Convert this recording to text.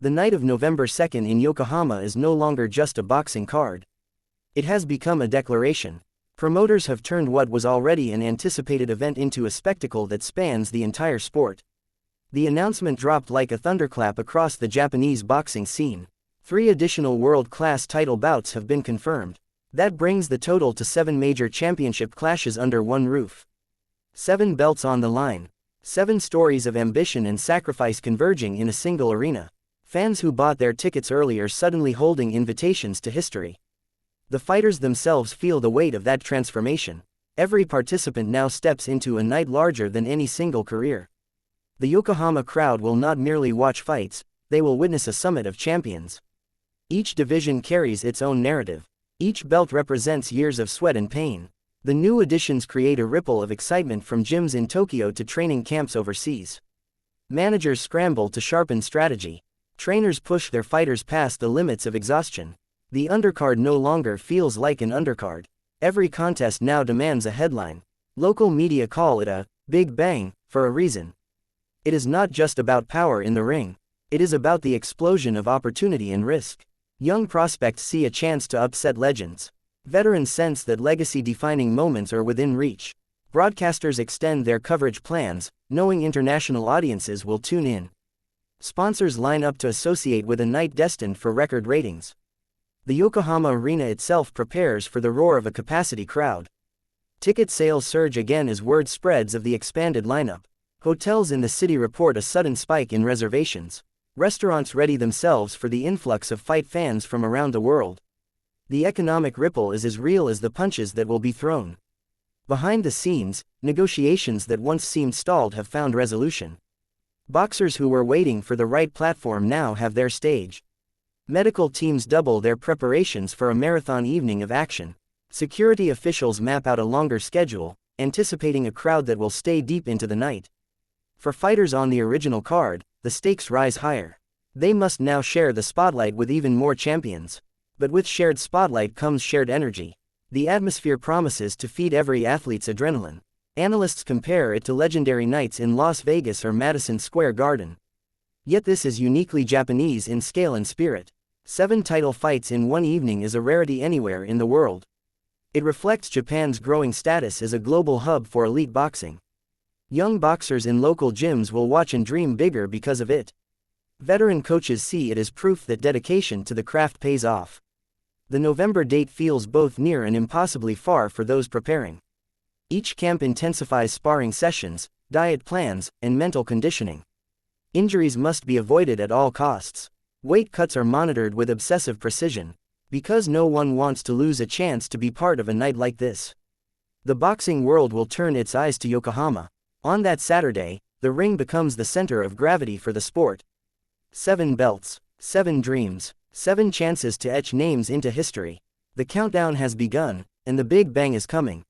The night of November 2nd in Yokohama is no longer just a boxing card. It has become a declaration. Promoters have turned what was already an anticipated event into a spectacle that spans the entire sport. The announcement dropped like a thunderclap across the Japanese boxing scene. 3 additional world-class title bouts have been confirmed. That brings the total to 7 major championship clashes under one roof. 7 belts on the line. 7 stories of ambition and sacrifice converging in a single arena. Fans who bought their tickets early are suddenly holding invitations to history. The fighters themselves feel the weight of that transformation. Every participant now steps into a night larger than any single career. The Yokohama crowd will not merely watch fights, they will witness a summit of champions. Each division carries its own narrative. Each belt represents years of sweat and pain. The new additions create a ripple of excitement from gyms in Tokyo to training camps overseas. Managers scramble to sharpen strategy. Trainers push their fighters past the limits of exhaustion. The undercard no longer feels like an undercard. Every contest now demands a headline. Local media call it a Big Bang for a reason. It is not just about power in the ring. It is about the explosion of opportunity and risk. Young prospects see a chance to upset legends. Veterans sense that legacy-defining moments are within reach. Broadcasters extend their coverage plans, knowing international audiences will tune in. Sponsors line up to associate with a night destined for record ratings. The Yokohama arena itself prepares for the roar of a capacity crowd. Ticket sales surge again as word spreads of the expanded lineup. Hotels in the city report a sudden spike in reservations. Restaurants ready themselves for the influx of fight fans from around the world. The economic ripple is as real as the punches that will be thrown. Behind the scenes, negotiations that once seemed stalled have found resolution. Boxers who were waiting for the right platform now have their stage. Medical teams double their preparations for a marathon evening of action. Security officials map out a longer schedule, anticipating a crowd that will stay deep into the night. For fighters on the original card, the stakes rise higher. They must now share the spotlight with even more champions. But with shared spotlight comes shared energy. The atmosphere promises to feed every athlete's adrenaline. Analysts compare it to legendary nights in Las Vegas or Madison Square Garden. Yet this is uniquely Japanese in scale and spirit. 7 title fights in one evening is a rarity anywhere in the world. It reflects Japan's growing status as a global hub for elite boxing. Young boxers in local gyms will watch and dream bigger because of it. Veteran coaches see it as proof that dedication to the craft pays off. The November date feels both near and impossibly far for those preparing. Each camp intensifies sparring sessions, diet plans, and mental conditioning. Injuries must be avoided at all costs. Weight cuts are monitored with obsessive precision, because no one wants to lose a chance to be part of a night like this. The boxing world will turn its eyes to Yokohama. On that Saturday, the ring becomes the center of gravity for the sport. 7 belts, 7 dreams, 7 chances to etch names into history. The countdown has begun, and the Big Bang is coming.